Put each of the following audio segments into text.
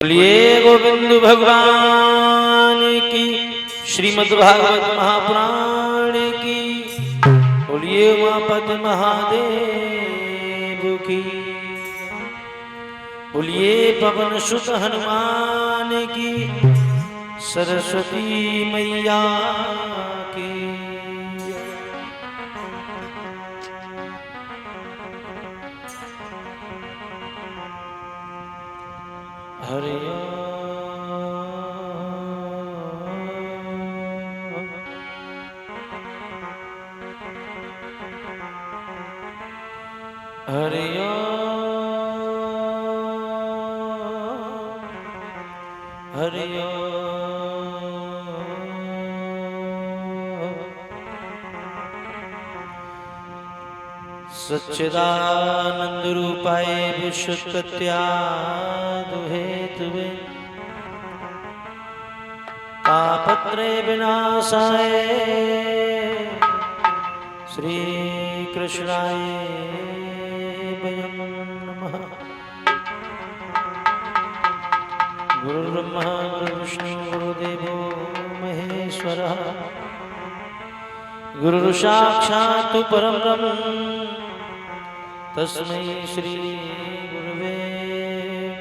बोलिए गोविंद भगवान की, श्रीमद् भागवत महापुराण की। बोलिए उमापति महादेव की। बोलिए पवन सुत हनुमान की, सरस्वती मैया की। हरि हरि हरि सच्चिदानंद रूपाय विश्वोत्पत्त्यादि हेतुवे तापत्रय विनाशाय श्री कृष्णाय वयं नमः। गुरुर्ब्रह्मा गुरुर्विष्णु गुरुदेवो महेश्वरः, गुरुर्साक्षात् परं ब्रह्म तस्मै श्री गुरुवे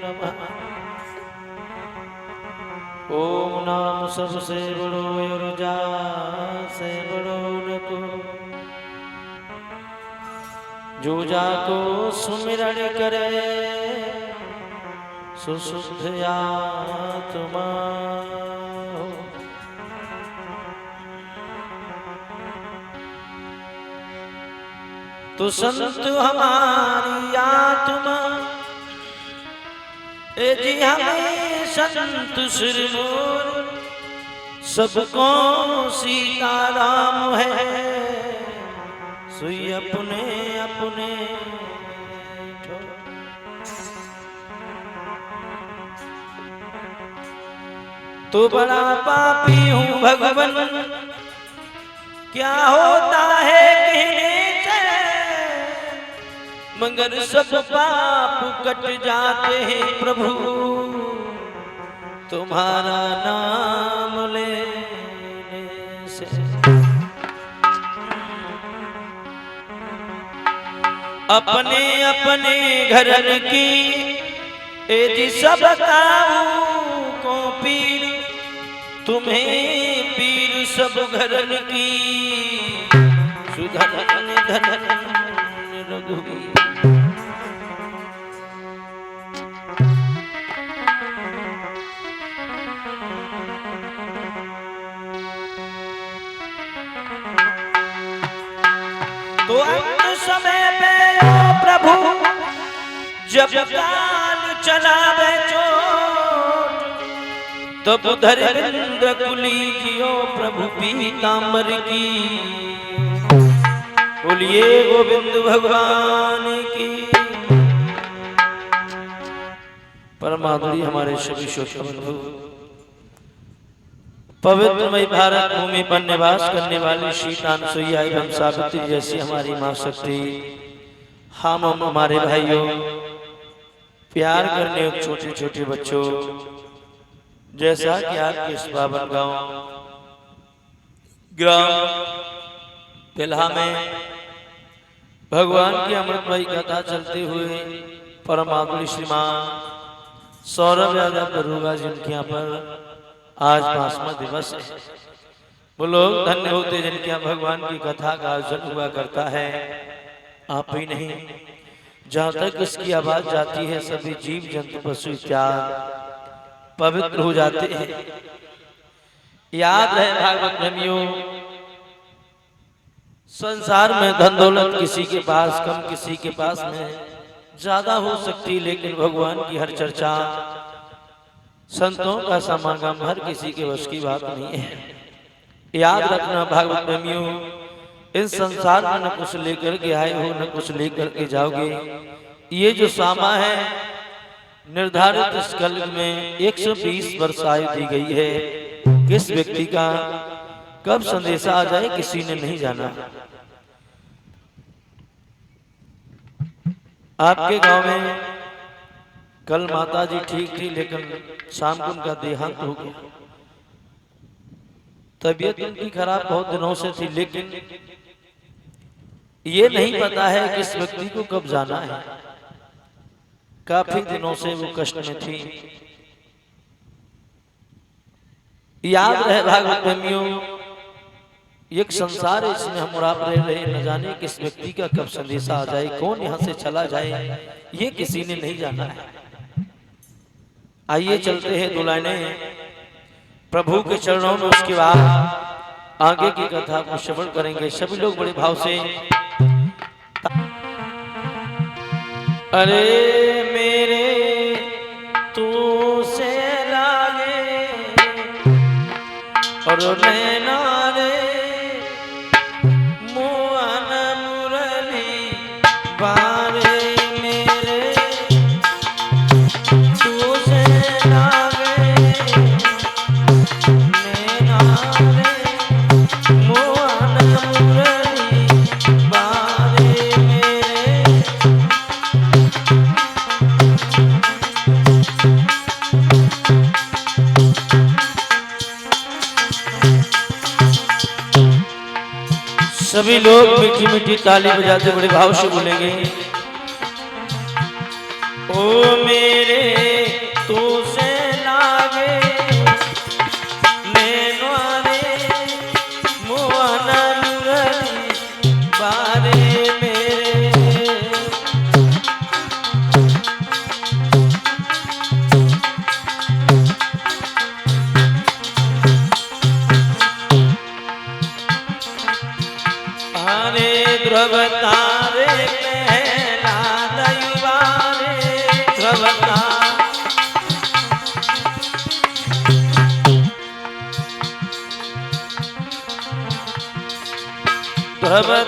नमः। ओम नाम सबसे बड़ो और जा से बड़ो न को, जो जाको सुमिरन करे सुशुद्ध आत्मा। तो संत हमारी आत्मा ए जी हमें संत सिरमौर, सबको सीताराम है सुई अपने अपने। तो बड़ा पापी हूँ भगवन, क्या होता है कहने से, मगर सब पाप कट जाते हैं प्रभु तुम्हारा नाम लेने से। अपने अपने घर की ए जी सब को पीर, तुम्हें पीर सब घरन की सुधन धन रघुवीर। तो अंत समय पे ओ प्रभु जब काल चलावे चोट, तब धर्मेंद्र कुली जियो प्रभु पीतांबर की। बोलिए गोविंद भगवान की। परमाधुरी हमारे सभी बंधु, पवित्रमय भारत भूमि पर निवास करने वाली सीतान सुइया एवं सावित्री जैसी हमारी मां शक्ति, हम हमारे भाइयों, प्यार करने छोटे छोटे बच्चों, जैसा कि आपके इस पावन गांव ग्राम पिल्हा में भगवान की अमृतमयी कथा चलते हुए परमात्मा श्रीमान सौरभ यादव दरोगा जिनके यहाँ पर आज 5वां दिवस है। वो लोग धन्य होते जिनके यहाँ भगवान की कथा का आयोजन हुआ करता है। आप ही नहीं, जहाँ तक इसकी आवाज जाती है सभी जीव जंतु पशु इत्यादि पवित्र हो जाते हैं। याद है भागवत प्रेमियों, संसार में धन दौलत किसी के पास कम किसी के पास में ज्यादा हो सकती, लेकिन भगवान की हर चर्चा, संतों का समागम हर किसी के वश की बात नहीं है। याद रखना भागवत प्रेमियों, इस संसार में न कुछ लेकर के आए हो न कुछ लेकर के जाओगे। ये जो सामा है निर्धारित इस कल में 120 वर्ष आयु दी गई है। किस व्यक्ति का कब संदेशा आ जाए किसी ने नहीं जाना। आपके गांव में कल माता जी ठीक थी लेकिन शाम को उनका देहांत हो गया। तबीयत उनकी खराब बहुत दिनों से थी, लेकिन ये नहीं पता है कि इस व्यक्ति को कब जाना है। काफी दिनों से वो कष्ट में थी। याद रहे भागवत प्रेमियों, एक संसार है इसमें हम उड़ाप रहे, न जाने किस व्यक्ति का कब संदेशा आ जाए, कौन यहाँ से चला जाए, ये किसी ने नहीं जाना है। आइए चलते हैं दुलाने प्रभु के चरणों में, उसके बाद आगे की कथा को श्रवण करेंगे। सभी लोग बड़े भाव से। अरे मेरे तू से लागे और नैना रे मोहन मुरली बारे, मेरे तू से लागे नैना रे मोहन मुरली बारे, मेरे सभी लोग मीठी मीठी ताली बजाते बड़े भाव से बोलेंगे। ओ मेरे तू से लागे नैना रे मोहन मुरली बारे, मेरे हरे ध्रुव तारे पहला दैवारे ध्रुव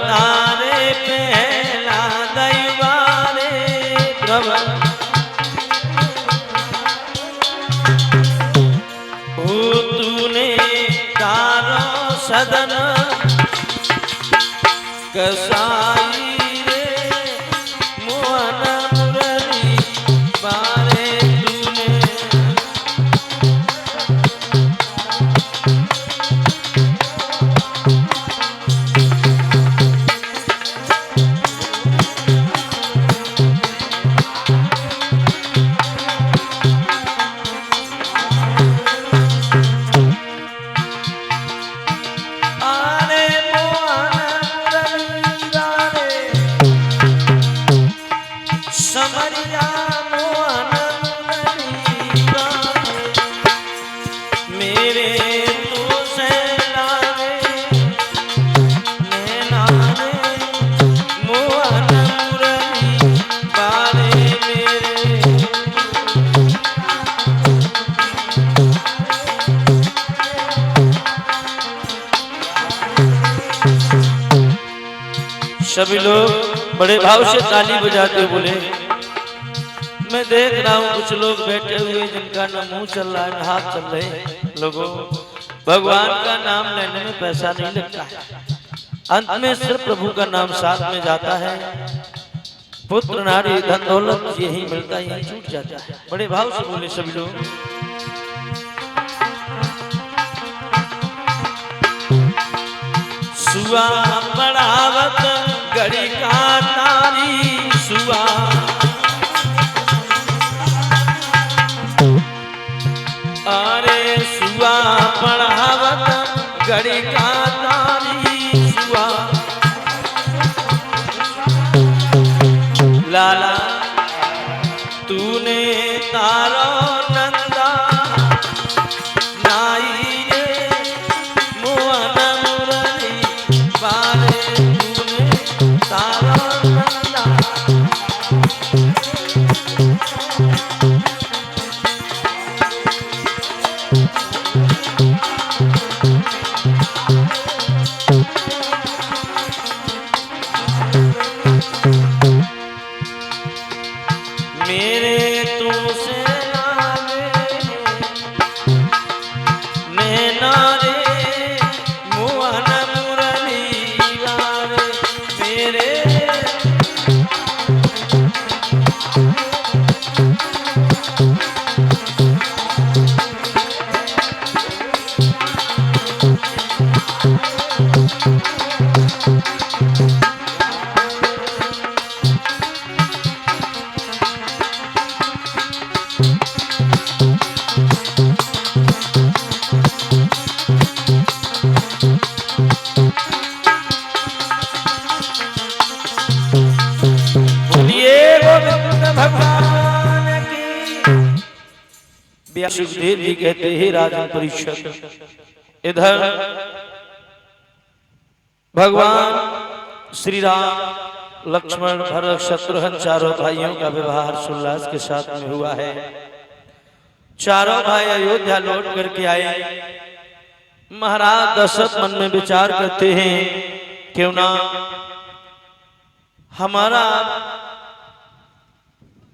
तारे पहला दैवारे ध्रुव, ओ तूने तारो सदन कसाई रे मोहन मुरली बारे, तूने समरिया मोहन मुरली बारे, मेरे तू से लागे नैना रे मोहन मुरली बारे, मेरे सभी लोग बड़े भाव से ताली बजाते बोले। मैं देख रहा हूँ कुछ लोग बैठे हुए जिनका न मुंह चल रहा है न हाथ चल रहे हैं। लोगों, भगवान का नाम लेने में पैसा नहीं लगता है, अंत में सिर्फ प्रभु का नाम साथ में जाता है। पुत्र नारी धन दौलत यही मिलता है, यही छूट जाता है। बड़े भाव से बोले सभी लोग। सुआ बढ़ावत गड़ी का तारी सुआ, अरे सुआ बढ़ावत गड़ी का तारी सुआ, लाला तूने तारो नंदा नाई रे मोहन मुरली बारे, तूने तारो नंदा सुखदेव जी कहते हैं राजन परीक्षित, इधर भगवान श्री राम लक्ष्मण भरत शत्रुघ्न चारों भाइयों का विवाह हर्षोल्लास के साथ में हुआ है। चारों भाई अयोध्या लौट करके आए। महाराज दशरथ मन में विचार करते हैं, क्यों ना हमारा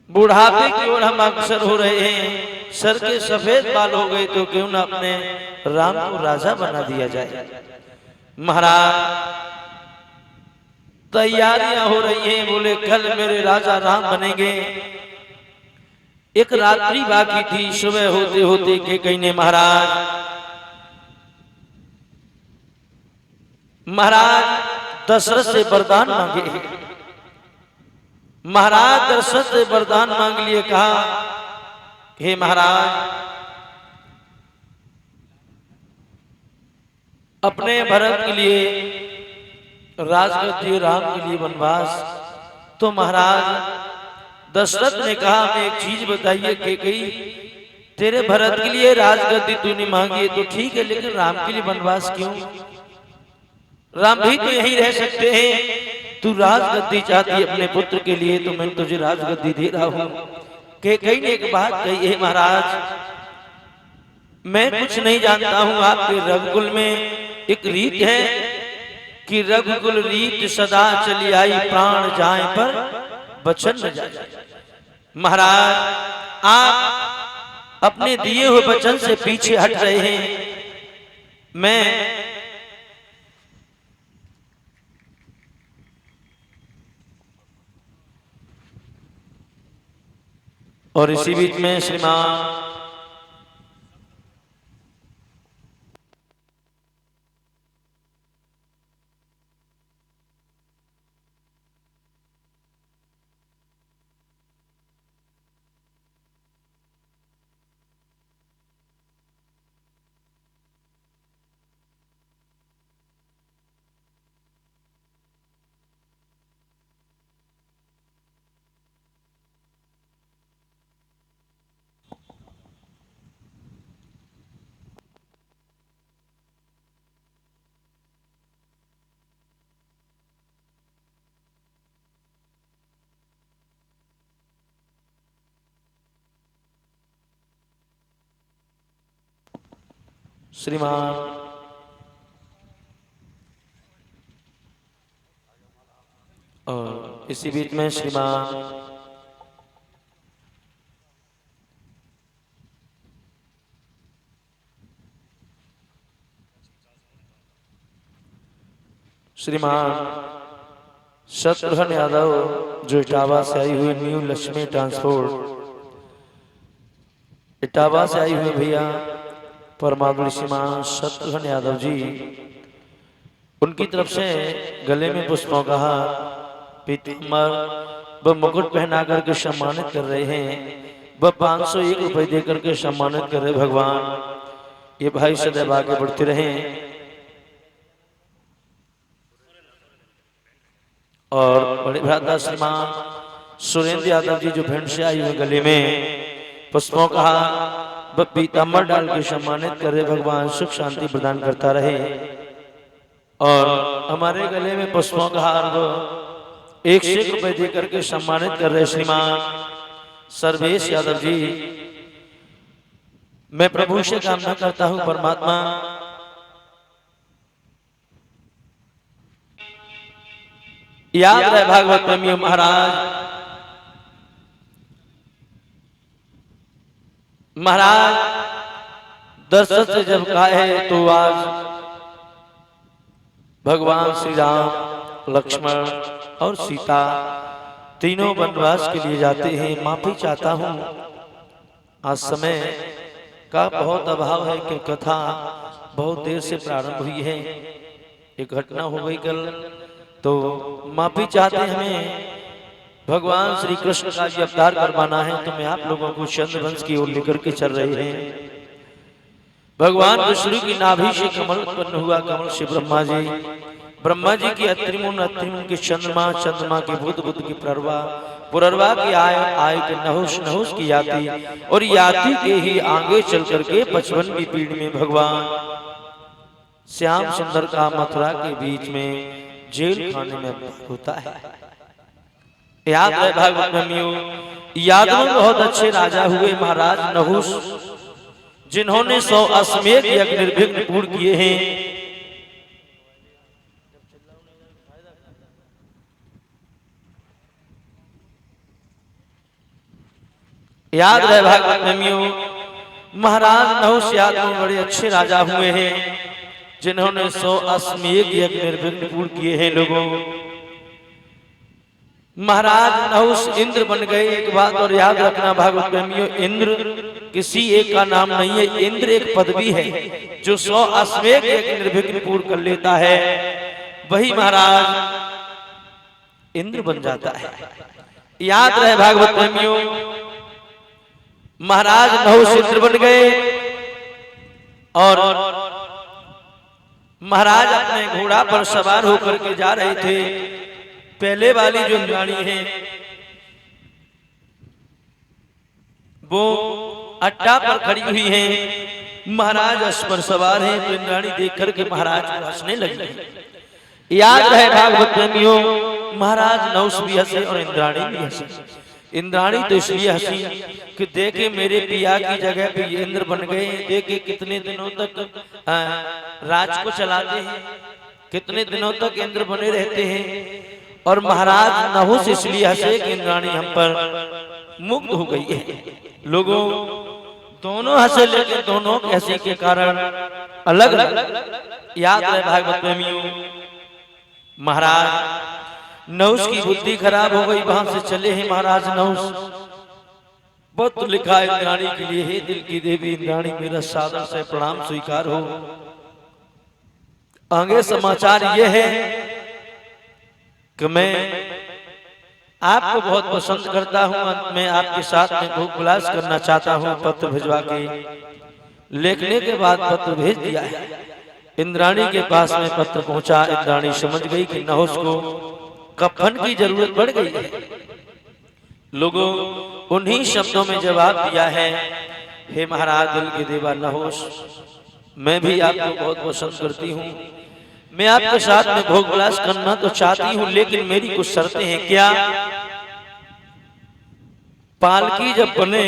बुढ़ापे की ओर हम अग्रसर हो रहे हैं, सर के सफेद बाल हो गए, तो क्यों ना अपने राम को राजा बना दिया जाए। महाराज तैयारियां हो रही हैं, बोले कल मेरे राजा राम बनेंगे। एक रात्रि बाकी थी, सुबह होते होते के कहीं ने महाराज दशरथ से वरदान मांगे। महाराज दशरथ से वरदान मांग लिए, कहा हे महाराज अपने भरत के लिए राजगद्दी, राम के लिए वनवास। तो महाराज दशरथ ने कहा मैं एक चीज बताइए कि कही तेरे भरत के लिए राजगद्दी तूने मांगी है तो ठीक है, लेकिन राम के लिए वनवास क्यों? राम भी तो यहीं रह सकते हैं, तू राजगद्दी चाहती है अपने पुत्र के लिए तो मैं तुझे राजगद्दी दे रहा हूं। कई ने एक बात कही है महाराज, मैं कुछ नहीं जानता हूं, आपके रघुकुल में एक रीत है कि रघुकुल रीत सदा चली आई, प्राण जाए पर वचन न जाए। महाराज आप अपने दिए हुए वचन से पीछे हट रहे हैं। मैं और इसी बीच में श्रीमान और इसी बीच में श्रीमान शत्रुघ्न यादव जो इटावा से आई हुई न्यू लक्ष्मी ट्रांसपोर्ट, इटावा से आई हुई भैया परमात्मा श्रीमान शत्रुघ्न यादव जी, उनकी तरफ से गले में पुष्पों का हार, पीताम्बर व मुकुट पहना करके सम्मानित कर रहे हैं। वह 501 रुपए दे करके सम्मानित कर रहे। भगवान ये भाई सदैव आगे बढ़ते रहे। और बड़े भ्राता श्रीमान सुरेंद्र यादव जी जो भिंड से आई हुई गले में पुष्पों का हार व पीताम्बर डाल के सम्मानित कर रहे। भगवान सुख शांति प्रदान करता रहे। और हमारे गले में पुष्पों का हार वो 101 रुपए दे करके सम्मानित कर रहे श्रीमान सर्वेश यादव जी। मैं प्रभु से कामना करता हूं परमात्मा याद रहे भागवत प्रेमियों, महाराज दशरथ से जब कहा है तो आज भगवान श्री राम लक्ष्मण और सीता तीनों वनवास के लिए जाते हैं। माफी चाहता हूं आज समय का बहुत अभाव है कि कथा बहुत देर से प्रारंभ हुई है। एक घटना हो गई कल, तो माफी चाहते हमें भगवान श्री कृष्ण का ये अवतार करवाना है। तो मैं आप लोगों को चंद्रवंश की ओर लेकर के चल रहे हैं। भगवान विष्णु की नाभि से कमल उत्पन्न हुआ, कमल से ब्रह्मा जी की अत्रिमुन, अत्रिमुन के चंद्रमा, चंद्रमा के बुध, बुध की प्रभा, पुररवा की आय आय के नहुष नहुष की याति और याति के ही आगे चल करके 55वीं पीढ़ी में भगवान श्याम सुंदर का मथुरा के बीच में जेल खाने में होता है। याद रहे भागवत में यादव में बहुत अच्छे राजा हुए महाराज नहुष, जिन्होंने 100 अश्वमेध यज्ञ निर्विघ्न पूर्ण किए हैं। याद रहे भागवत में महाराज नहुष यादव में बड़े अच्छे राजा हुए हैं, जिन्होंने 100 अश्वमेध यज्ञ निर्विघ्न पूर्ण किए हैं। लोगों, महाराज नहुष इंद्र बन गए। एक बात और याद रखना भागवत प्रेमियों, इंद्र किसी एक का नाम नहीं है, इंद्र एक पदवी है। जो 100 अश्वमेध यज्ञ निर्विघ्न पूर्ण कर लेता है वही महाराज इंद्र बन जाता है। याद रहे भागवत प्रेमियों, महाराज नहुष इंद्र बन गए और महाराज अपने घोड़ा पर सवार होकर के जा रहे थे। पहले वाली जो इंद्राणी है वो अट्टा पर खड़ी हुई है, महाराज अश्व पर सवार है। तो इंद्राणी देख करके महाराज को हंसने लगी। याद रहे भागवत प्रेमियों, महाराज नहुष भी हंसे और इंद्राणी भी हंसी। इंद्राणी तो इसलिए हंसी कि देखे मेरे पिया की जगह पे ये इंद्र बन गए, देखे कितने दिनों तक राज को चलाते हैं, कितने दिनों तक इंद्र बने रहते हैं। और महाराज नहुष इसलिए हंसे कि इंद्राणी हम पर मुग्ध हो गई है। लोगों, दोनों हंसे लेकिन दोनों के हंसी के कारण अलग अलग। याद रहे भागवत प्रेमियों, महाराज नहुष की बुद्धि खराब हो गई, वहां से चले हैं महाराज नहुष। बहुत लिखा है इंद्राणी के लिए, हे दिल की देवी इंद्राणी मेरा सादर से प्रणाम स्वीकार हो। आगे समाचार ये है कि मैं आपको बहुत पसंद करता हूं, मैं आपके साथ में भोग विलास करना चाहता हूं। पत्र भिजवा के लिखने के बाद पत्र भेज दिया है। इंद्राणी के पास में पत्र पहुंचा। इंद्राणी समझ गई कि नहुष को कफन की जरूरत पड़ गई है। लोगों, उन्हीं शब्दों में जवाब दिया है, हे महाराज दिल के देवा नहुष, मैं भी आपको बहुत पसंद करती हूँ, मैं आपके साथ में भोग विलास करना तो चाहती हूँ, लेकिन मेरी कुछ शर्तें हैं। क्या? पालकी जब बने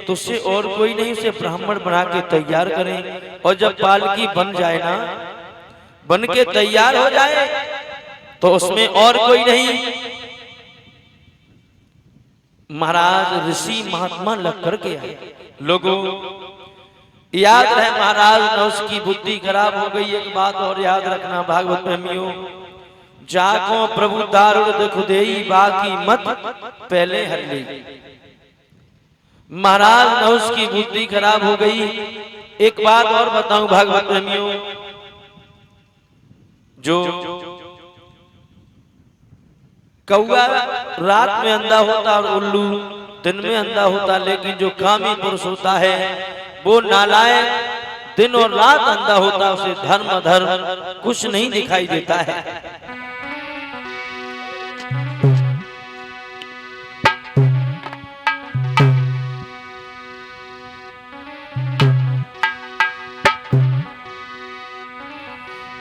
तो उससे और कोई नहीं, उसे ब्राह्मण बना के तैयार करें, और जब पालकी बन जाए ना, बन के तैयार हो जाए तो उसमें और कोई नहीं, महाराज ऋषि महात्मा लग करके आए। लोगों, याद रहे महाराज नहुष की बुद्धि खराब हो गई। एक बात और याद रखना भागवत प्रेमियों, जाको प्रभु दारुण देखो देई बाकी मत पहले हर ले। महाराज नहुष की बुद्धि खराब हो गई। एक बात और बताऊं भागवत प्रेमियों, जो कौआ रात में अंधा होता और उल्लू दिन में अंधा होता, लेकिन जो कामी पुरुष होता है वो नालायक दिन और रात अंधा होता, उसे धर्म अधर्म कुछ नहीं दिखाई देता है।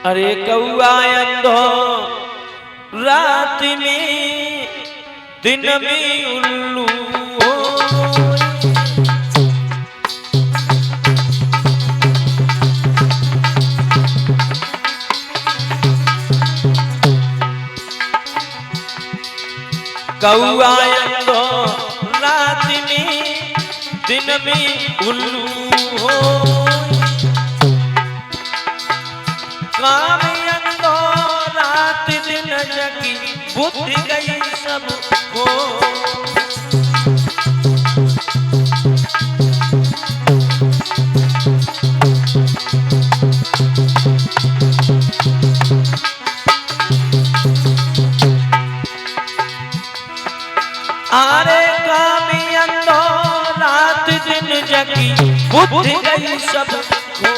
अरे कौआ अंधो रात में दिन में उल्लू कौआ अंधो रात में दिन में उल्लू हो, काम अंधो रात दिन जगी बुद्धि गई सब को। आरे काम अंधो रात दिन जगी बुद्धि गई सब को।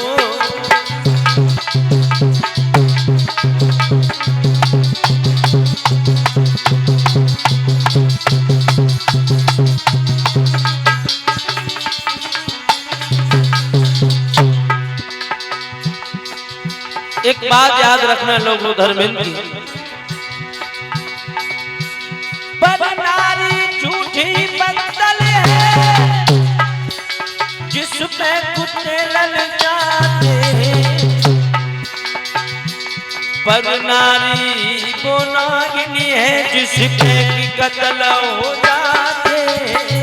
एक बात याद रखना लोगों, धर्मेंद्र की, पर नारी झूठी बंदल है जिसमें कुत्ते लग जाते हैं, पर नारी वो नागिनी है जिसके की कत्ल हो जाते हैं।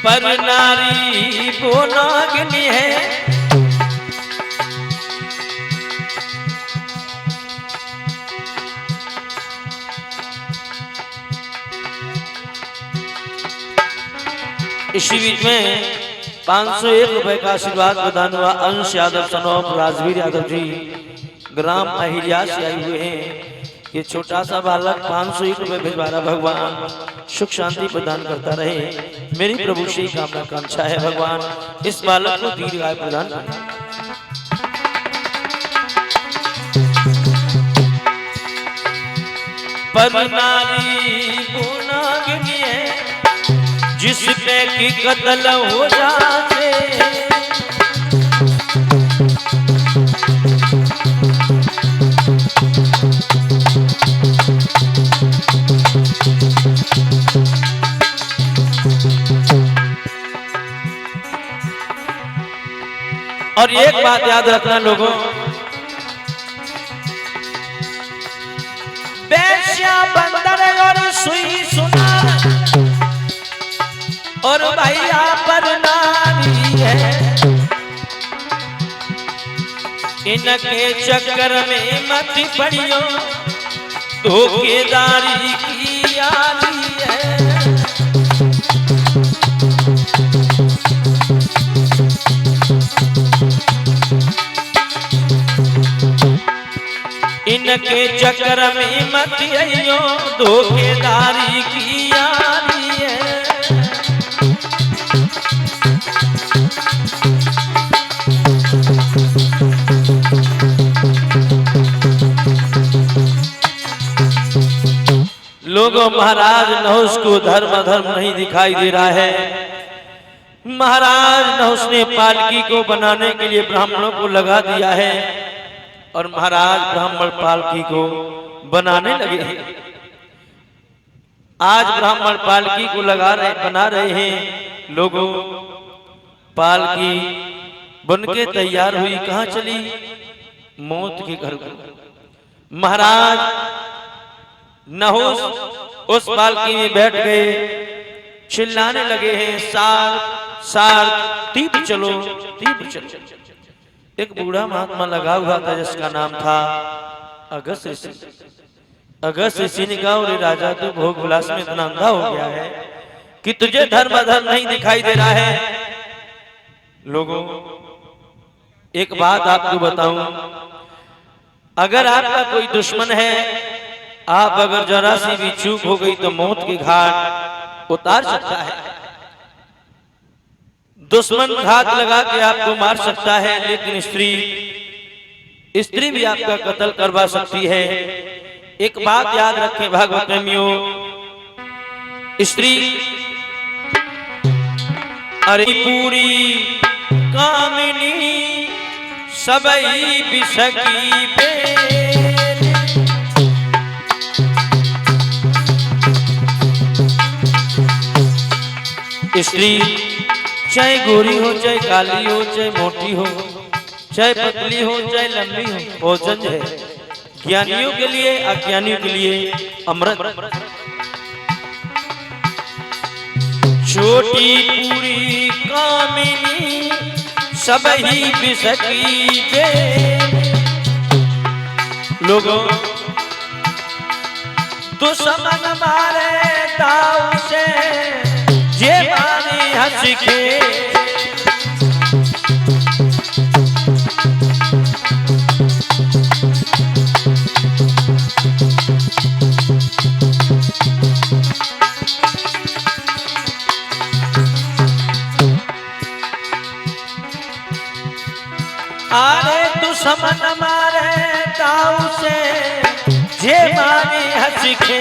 पर नारी वो नागिनी है इसी बीच में 501 रुपए का आशीर्वाद प्रदान हुआ। अंश यादव सनोप राजवीर यादव जी ग्राम अहिल्या से आए हुए हैं। ये छोटा सा बालक 501 रुपए भिजवा रहा। भगवान सुख शांति प्रदान करता रहे, मेरी प्रभु से कामना कांक्षा है। भगवान इस बालक को दीर्घायु प्रदान करें। पर नारी वो नागिनी है जिसपे की कत्ल हो जाते, और एक बात याद रखना लोगों, बेश्या बंदर और सुई सुनार और भैया पर नारी है, इनके चक्कर में मत पड़ियो, धोखेदारी की यारी है। इनके चक्कर में मत आइयो, धोखेदारी की यारी है। लोगों, महाराज नहुस को धर्म नहीं दिखाई दे रहा है। महाराज नहुस ने पालकी को बनाने के लिए ब्राह्मणों को लगा दिया है और महाराज ब्राह्मण पालकी को बनाने लगे हैं। आज ब्राह्मण पालकी को बना रहे हैं। लोगों, पालकी बनके तैयार हुई, कहां चली? मौत के घर को। महाराज नहुस उस पालकी में बैठ गए, चिल्लाने लगे हैं, सार सार तीप चलो, तीप चलो। एक बूढ़ा महात्मा लगा हुआ था जिसका नाम था अगस्त ऋषि। अगस्त ऋषि ने कहा, अरे राजा, तू भोग विलास में इतना अंधा हो गया है कि तुझे धर्म नहीं दिखाई दे रहा है। लोगों, एक बात आपको बताऊं, अगर आपका कोई दुश्मन है, आप अगर जरा सी भी चूक हो गई तो मौत के घाट उतार सकता है। दुश्मन घात लगा के आपको मार सकता है, लेकिन स्त्री भी आपका कत्ल करवा सकती है। एक बात याद रखें भागवत प्रेमियों, स्त्री अरे पूरी कामिनी सबई बिसकी बेल, स्त्री चाहे गोरी हो, चाहे काली हो, चाहे मोटी हो, चाहे पतली हो, चाहे लंबी हो, भोजन है ज्ञानियों के लिए, अज्ञानियों के लिए अमृत। छोटी पूरी कामिनी सबही बिसकी बेल। लोगों, दुश्मन मारे दाव से ये मारी हंस के, अरे दुश्मन मारे दाव से ये मारी हंस हंस के।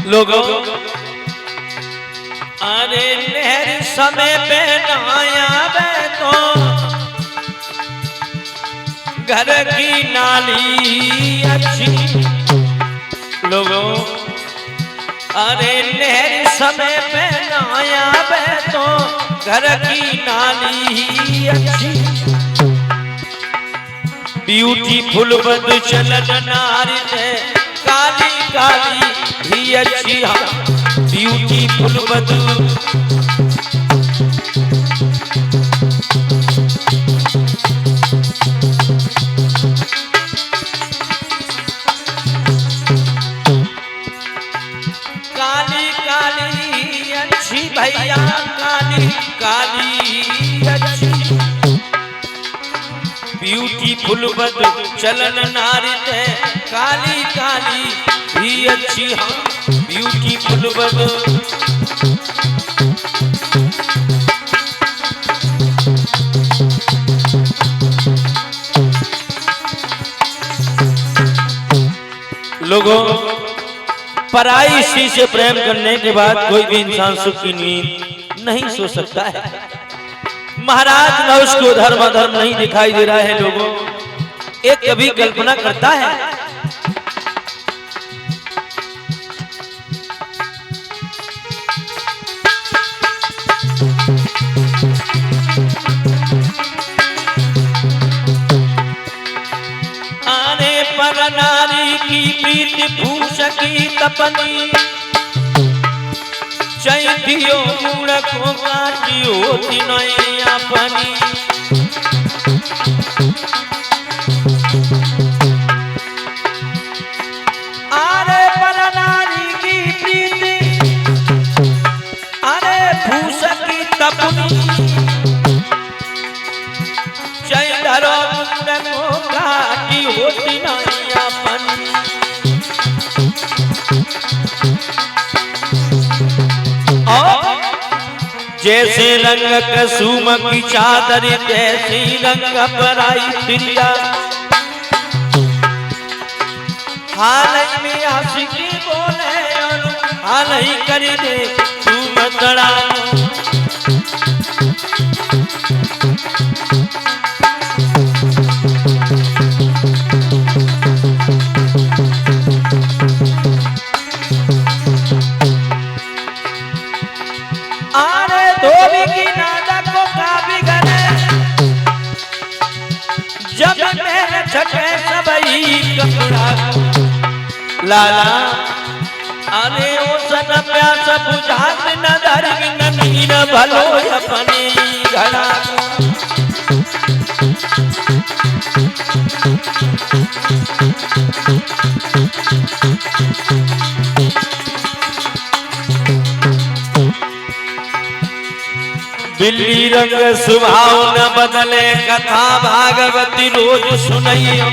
लोगों अरे नहर समय पे नहाया मैं तो घर की नाली अच्छी। लोगों अरे नहर समय पे नहाया मैं तो घर की नाली अच्छी। ब्यूटीफुल बद चलन नारी है काली काली ही अच्छी। ब्यूटीफुल बद काली काली अच्छी भैया काली काली अच्छी। ब्यूटीफुल बद चलन नारी है काली काली ही अच्छी। हाँ ब्यूटीफुल बद लोगों पराई स्त्री से प्रेम करने के बाद कोई भी इंसान सुख की नींद नहीं सो सकता है। महाराज नहुष को धर्म अधर्म नहीं दिखाई दे रहा है। लोगों एक कवि कल्पना करता है आने पर नारी की प्रीति भूष की तपनी। चैतियो गुण को काटियो तिनय अपनी। अरे पर नारी की प्रीति अरे भूष की तपनी। चैधरो गुण को काटियो तिनय अपनी। जैसे रंग कसुम की चादर जैसी रंग पराई तिरिया। हाल में आशिकी बोले और हाल ही कर दे तू मतड़ा। जब मेरे छठे सबई कपड़ा लाला अरे ओ सन प्यास बुझात न धरगी न नीर भलो अपने घड़ा। बिल्ली रंग स्वभाव न बदले कथा भागवती रोज सुनइयो।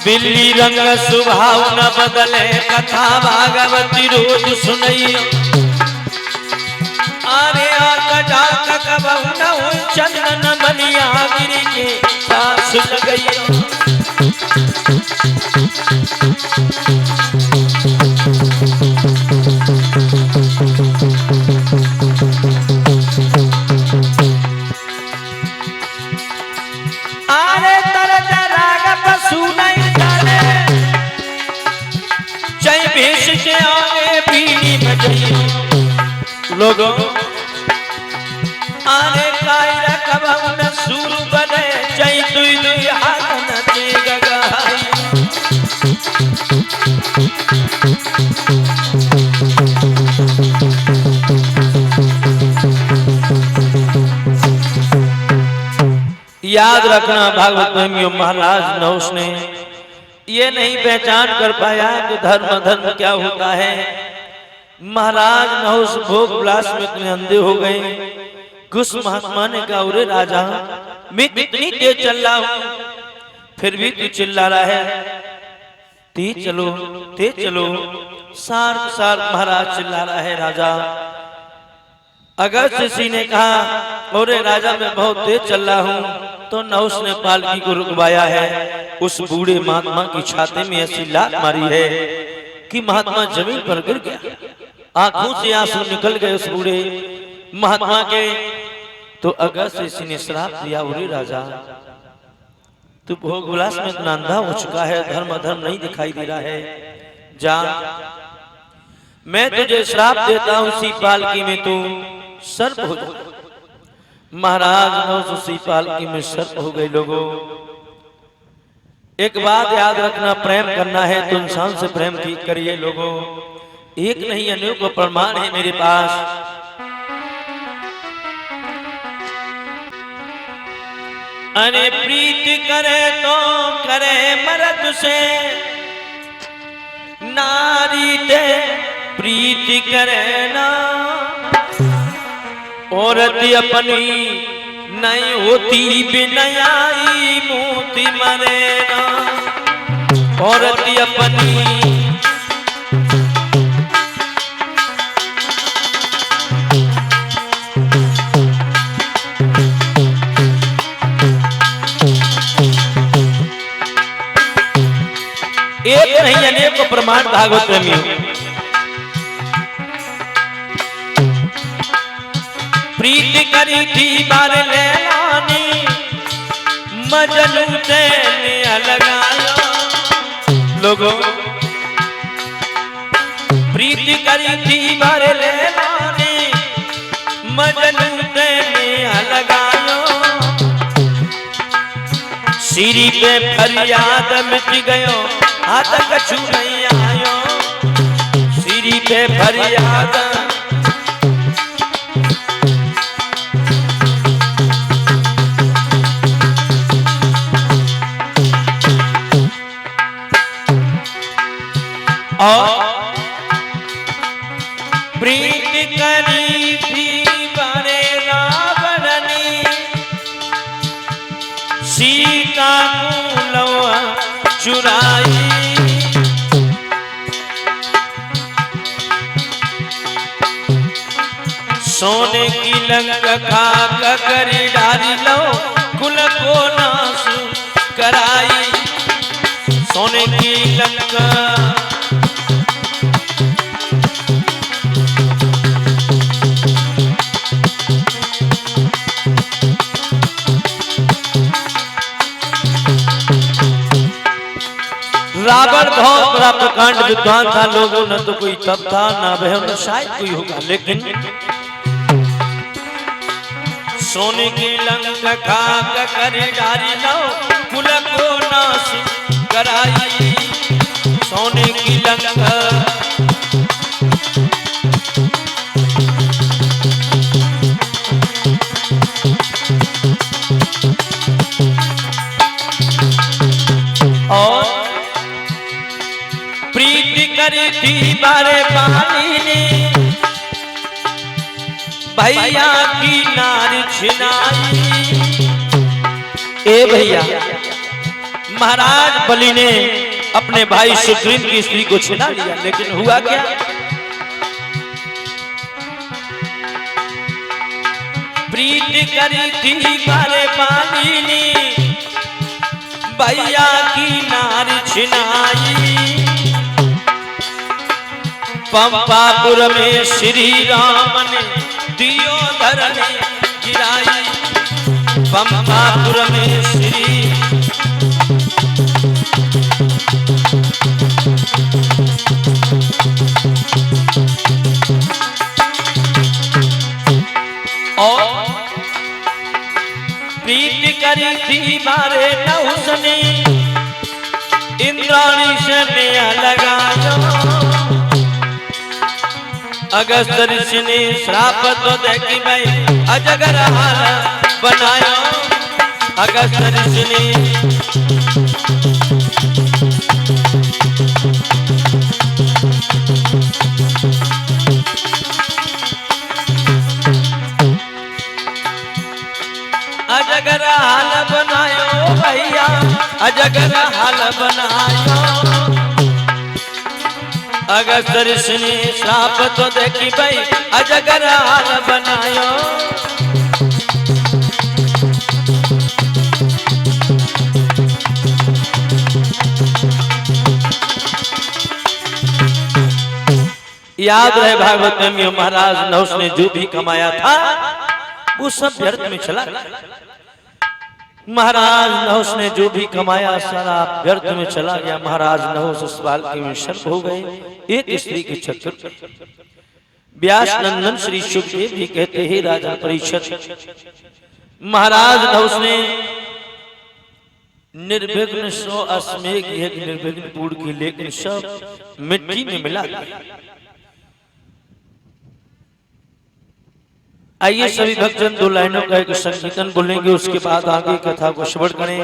बिल्ली रंग स्वभाव न बदले कथा भागवती रोज सुनइयो। अरे आका जाका कबहु न हो चंदन बनिया गिरी के पास लगइयो। अरे तरज राग पशु नहीं जाने जय भेष के आगे बीड़ी बजाइयो। लोगों अरे कायरा कबहु न सूर बने जय दुई दुई हाथ न देगा गहाई। याद रखना भागवत प्रेमियों महाराज नहुष ने ये नहीं पहचान कर पाया कि धर्म अधर्म क्या होता है। महाराज नहुष भोग विलास में इतने अंधे हो गए। कुछ महात्मा ने कहा अरे राजा मैं कितनी तेज चल रहा हूं फिर भी तू चिल्ला रहा है। तेज चलो तेज चलो। सार सार महाराज चिल्ला रहा है राजा। अगस्त ऋषि ने कहा अरे राजा मैं बहुत तेज चल रहा हूँ, तो न उसने पालकी को रुकवाया है, उस बूढ़े महात्मा की छाती में ऐसी लात मारी है कि महात्मा जमीन पर गिर गया। आंखों से आंसू निकल गए उस बूढ़े महात्मा के। तो अगस्त ऋषि ने श्राप दिया, अरे राजा तू भोग विलास में इतना अंधा हो चुका है, धर्म अधर्म नहीं दिखाई दे रहा है, जा मैं तुझे श्राप देता हूं, इसी पालकी में तू सर्प हो जा। महाराज उसी पालकी में सर्प हो गए। लोगों एक बात याद रखना, प्रेम करना है तो इंसान से प्रेम ठीक करिए। लोगों एक नहीं अनेकों प्रमाण है मेरे पास। अरे प्रीति करे तो करे मर्द से, नारी ते प्रीति करे ना, औरत अपनी नहीं होती बिनयाई मोती मरे ना, औरत अपनी एक नहीं अनेक को प्रमाण भागवत में। प्रीति करी थी बार लैलानी, मजनू से लगाया। लोगों प्रीति करी थी बार लैलानी, मजनू से लगाया। सिरी पे फरियाद मिट गयो, हाथ कछु नहीं आयो, सिरी पे फरियाद। और प्रीति करी थी बने रावणनी, सीता को लवा चुराई। सोने की लंका खाक करी डाली लो, कुल को नाश कराई। सोने की लंका रावण बहुत बड़ा प्रकांड विद्वान था। लोगों न तो कोई तब था ना वह न शायद कोई होगा, लेकिन सोने की लंका खाक करे डाली लो, कुल को नाश कराई। सोने की लंका और प्रीति करी थी बारे पानी ने, भैया की नारी छिनाई। ए भैया महाराज बलि ने अपने भाई सुग्रीव की स्त्री को छिना लिया, लेकिन हुआ क्या? प्रीति करी थी बारे पानी ने, भैया की नारी छिनाई। पंपापुर में श्री राम ने दियोधर ने गिराई। पंपापुर में श्री और प्रीति करी थी मारे न उसने, इंद्राणी से नेह लगाया। अगस्त ऋषि ने श्राप तो देखी भाई अजगर हाल बनाया। अगस्त ऋषि ने अजगर हाल बनायो भैया, अजगर हाल बनायो। अगर ने श्राप तो देखी भाई अजगर हाल बनायो। याद रहे भागवत में महाराज नहुष ने जो भी कमाया था वो सब व्यर्थ में चला गया। महाराज नहुष ने जो भी कमाया सारा व्यर्थ में चला गया। महाराज नहुष उस बाल के में सर्प हो गए एक स्त्री के चक्कर। व्यास नंदन श्री शुकदेव भी कहते हैं राजा परीक्षित महाराज नहुष ने निर्विघ्न 100 अश्वमेध यज्ञ निर्विघ्न पूर्ण की, लेकिन सब मिट्टी में मिला दिया। आइए सभी भक्तजन 2 लाइनों का एक संकीर्तन बोलेंगे, उसके बाद आगे कथा को श्रवण करें।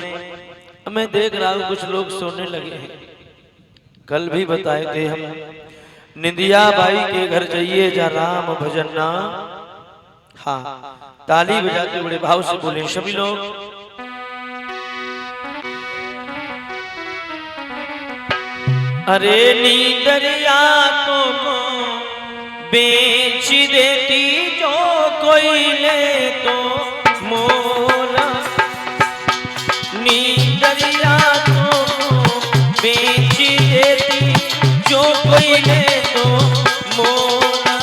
मैं देख रहा हूं कुछ लोग सोने लगे हैं। कल भी बताए थे हम निंदिया बाई के घर जाइए जा राम भजन ना। हाँ, ताली बजाते बड़े भाव से बोले सभी लोग। अरे नींदरिया तो बेच देती जो कोई ले तो मोरा, नींदरिया तो बेच देती जो कोई ले तो मोरा।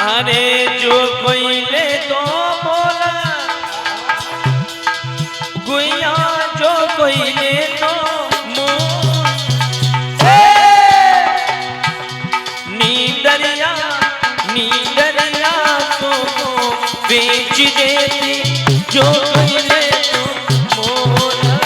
अरे जो कोई ले तो मोरा, गुइया जो कोई ले तो मोरा। नींदरिया नींदरिया तो बेच देती जो कोई ले तो मोरा।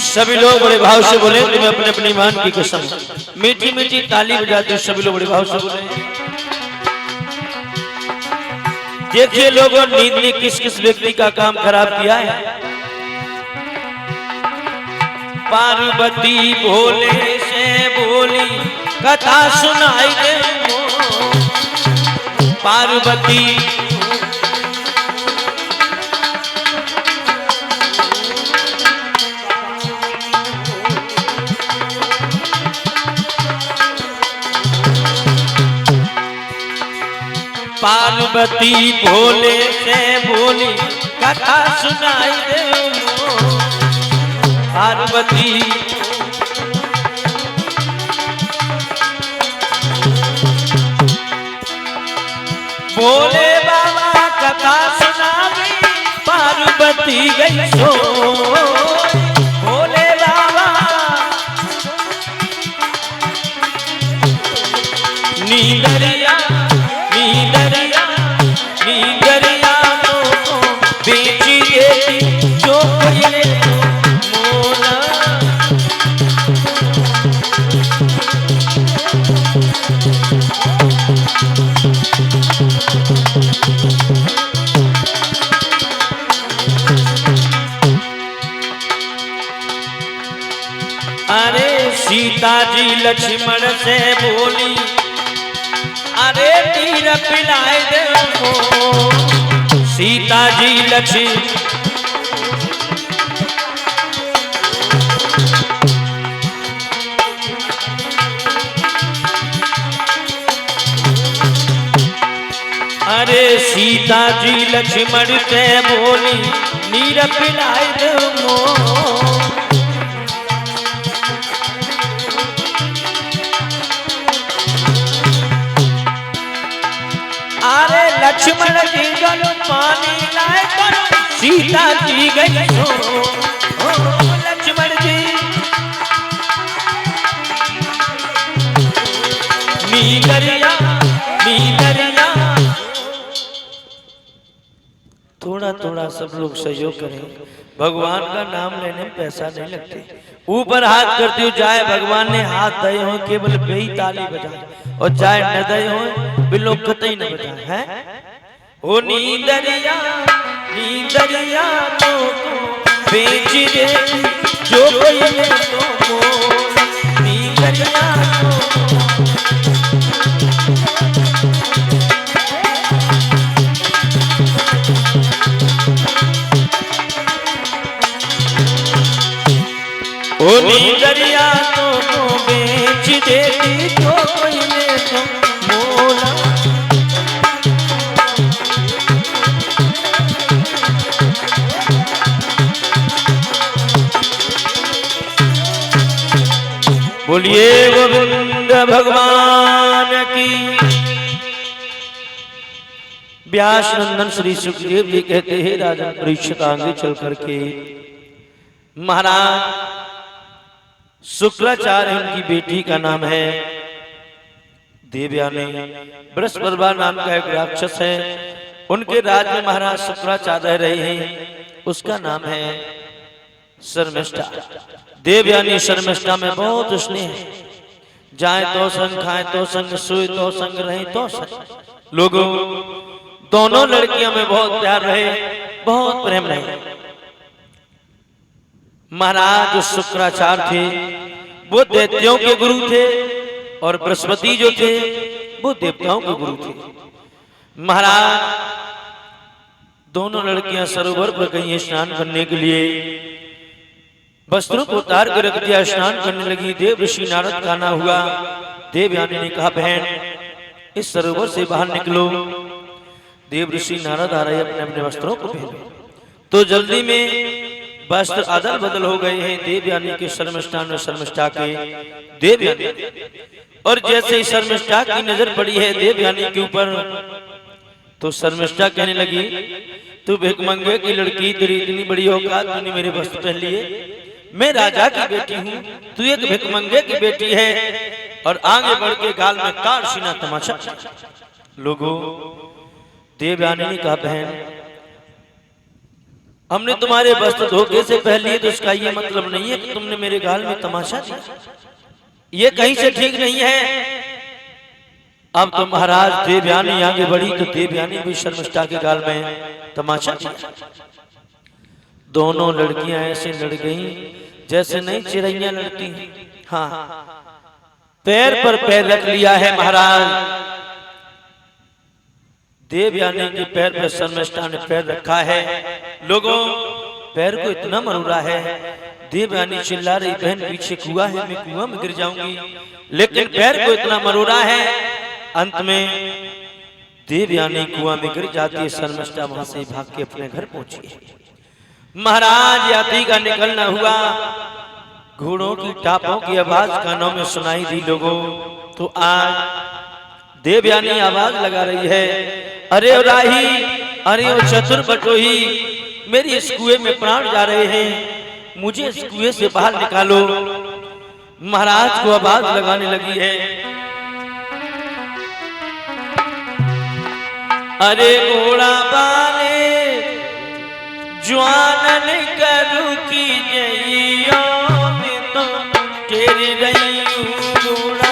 सभी लोग बड़े भाव से बोले, तुम्हें अपने अपने ईमान की कसम। मीठी मीठी ताली बजाते सभी लोग बड़े भाव से बोले। देखिए लोगों, नींद ने किस किस व्यक्ति का काम खराब किया है। पार्वती भोले से बोली कथा सुनाई दे। पार्वती पार्वती भोले से बोली कथा सुनाई दे। पार्वती बोले बाबा कथा सुनावी, पार्वती गई सो। बोले बाबा नींदरिया नींदरिया नींदरिया तो बेच देती जो कोई ले तो मोरा। अरे सीता जी लक्ष्मण से बोली, अरे तीर पिलाए दे। सीता जी लक्ष्मण अरे सीता जी लक्ष्मण से बोली नीर पिलाए दे। अरे लक्ष्मण जी गल पानी लाए करो, सीता जी गई सो। लक्ष्मण जी नींदरिया नींदरिया। थोड़ा थोड़ा सब लोग सहयोग करें। भगवान का नाम लेने में पैसा नहीं लगते। ऊपर हाथ करती हो जाए भगवान ने हाथ दे हो केवल बेही ताली बजाए और जाए न दे हो बिलो कतई न बजाए हैं। ओ नींदरिया नींदरिया तो बेच दे जो कोई ले तो मोल नींदरिया ओ नींदरिया तो बेच देती जो कोई ले तो मोल। बोलिए गोविंद भगवान की। व्यास नंदन श्री सुखदेव जी कहते हैं राजा परीक्षित आगे चल करके महाराज शुक्राचार्य उनकी बेटी का नाम है देवयानी। बृहस्पति नाम का एक राक्षस है उनके राज में महाराज शुक्राचार्य रह रहे हैं उसका नाम है शर्मिष्ठा। देवयानी शर्मिष्ठा में बहुत स्नेह है। जाए तो संग खाए तो संग सोए तो संग रहे तो संग। लोगों दोनों लड़कियों में बहुत प्यार रहे बहुत प्रेम रहे। महाराज जो शुक्राचार्य थे वो दैत्यों के गुरु थे और बृहस्पति जो थे वो देवताओं के गुरु थे। महाराज दोनों लड़कियां सरोवर पर गई स्नान करने के लिए वस्त्रों को उतार कर रख दिया स्नान करने लगी। देव ऋषि नारद का आना हुआ। देवयानी ने कहा बहन इस सरोवर से बाहर निकलो। देव ऋषि नारद आ रहे अपने अपने वस्त्रों को पहने तो जल्दी में वस्त्र अदल बदल हो गए हैं देवयानी के शर्मिष्ठा और शर्मिष्ठा के देवयानी। और जैसे ही शर्मिष्ठा की नजर पड़ी है देवयानी के ऊपर तो शर्मिष्ठा कहने लगी तू भिखमंगे की लड़की तेरी इतनी बड़ी औकात तूने मेरे वस्त्र पहन लिए। मैं राजा की बेटी हूँ तू एक भिखमंगे की बेटी है। और आगे बढ़ के गाल में काट सीना तमाशा। लोगों देवयानी ने कहा बहन हमने तुम्हारे वस्त्र धोखे से पहन लिए तो इसका ये मतलब नहीं है कि तुमने मेरे गाल में तमाशा दिया। ये कहीं से ठीक नहीं है। अब तो महाराज देवयानी आगे बढ़ी तो देवयानी भी शर्मिष्ठा के गाल में तमाशा दिया। दोनों लड़कियां ऐसे लड़ गईं जैसे नई चिड़ैया लड़ती हैं। हाँ पैर पर पैर रख लिया है महाराज। देवयानी के पैर पर शर्मिष्ठा ने पैर रखा है। लोगों पैर को इतना मरोड़ा है। देवयानी चिल्ला रही बहन पीछे कुआं है मैं कुआं में गिर जाऊंगी। लेकिन पैर को इतना मरोड़ा है अंत में देवयानी कुआं में गिर जाती है। शर्मिष्ठा वहां से भाग के अपने घर पहुंची है। महाराज यात्री का निकलना हुआ। घोड़ों की टापों की आवाज कानों में सुनाई दी। लोगों तो आज देवयानी आवाज लगा रही है अरे ओ राही अरे ओ चतुर बटोही मेरी इस कुएं में प्राण जा रहे हैं मुझे इस कुएं से बाहर निकालो। महाराज को आवाज लगाने लगी है अरे घोड़ा बाले ज्वानन करू की जइयो में तो तेरी रही घोड़ा।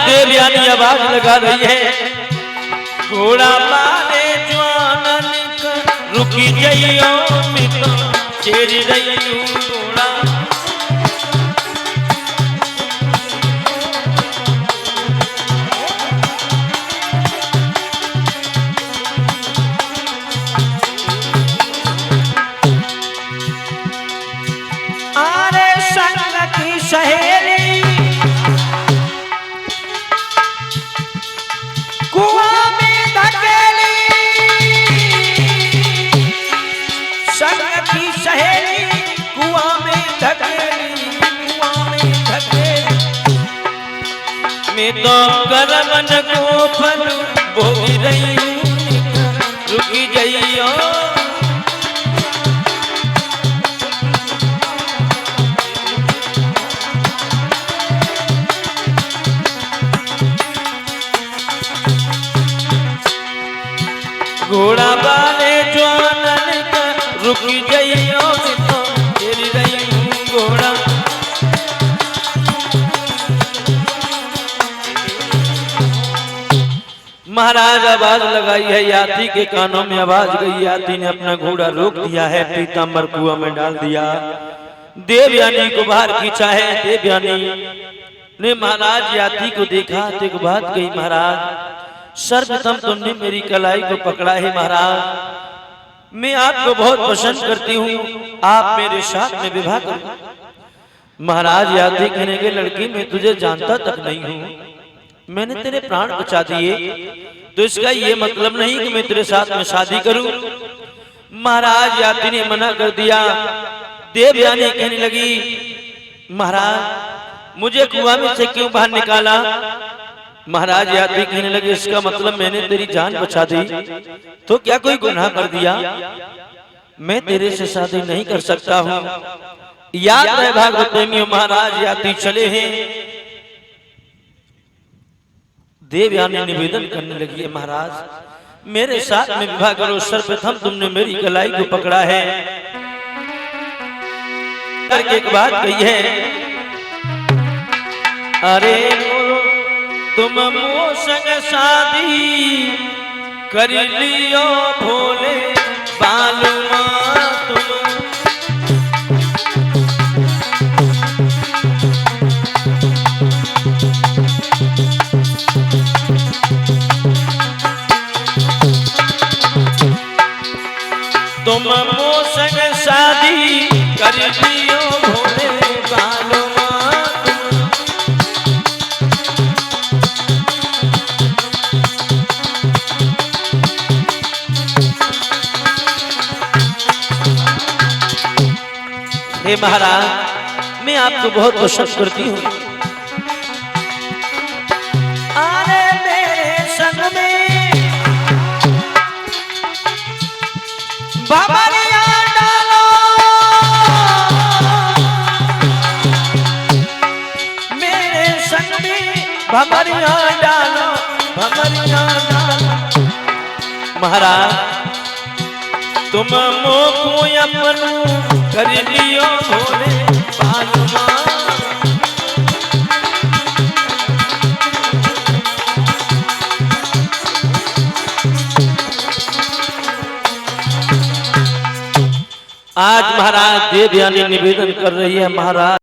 देवयानी आवाज लगा रही है घोड़ा पाले ज्वानन रुकी जइयो में तो तेरी रही घोड़ा। अरे संग की सहेली कुआं में धकेली संग की सहेली कुआं मैं तो करमन को फल भोगी रही हूँ, रुकी जाइयो। घोड़ा बाले जवानन का रुकी जाइयो, मैं तो तेरी रही हूँ घोड़ा। महाराज आवाज लगाई है, यात्री के कानों में आवाज गई। यात्री ने अपना घोड़ा रोक दिया है, पीताम्बर कुआं में डाल दिया। देवयानी को बाहर खींचा है। देवयानी ने महाराज यात्री को देखा तो एक बात कही, महाराज सर्वप्रथम तुमने मेरी कलाई को पकड़ा है। महाराज मैं आपको बहुत पसंद करती हूँ, आप मेरे साथ में विवाह करो। महाराज यात्री कहने के, लड़की मैं तुझे जानता तक नहीं हूँ, मैंने तेरे प्राण बचा दिए, तो इसका ये मतलब नहीं कि मैं तेरे साथ में शादी करूं। महाराज यात्री ने मना कर दिया। देवयानी कहने लगी, महाराज मुझे कुआं में से क्यों बाहर निकाला? महाराज यात्री कहने लगे, इसका मतलब मैंने तेरी जान बचा दी, तो क्या कोई गुनाह कर दिया? मैं तेरे से शादी नहीं कर सकता हूँ। याद रहे भागवत प्रेमियों, महाराज यात्री चले हैं। देवयानी निवेदन करने लगी है, महाराज मेरे साथ में विवाह करो। सर्वप्रथम तुमने मेरी कलाई को पकड़ा है, करके एक बात कही है, अरे तुम मो संग शादी कर लियो भोले बालुआ तुम। तुम मो संग शादी कर लियो भोले बालुआ तुम। हे महाराज मैं आपको बहुत पसंद करती हूँ। अरे मेरे संग में भंवरिया डालो, मेरे संग में भंवरिया डालो, भंवरिया डालो। महाराज तुम मोको अपनू कर लियो भोले बालुआ। आज महाराज देवयानी निवेदन कर रही है, महाराज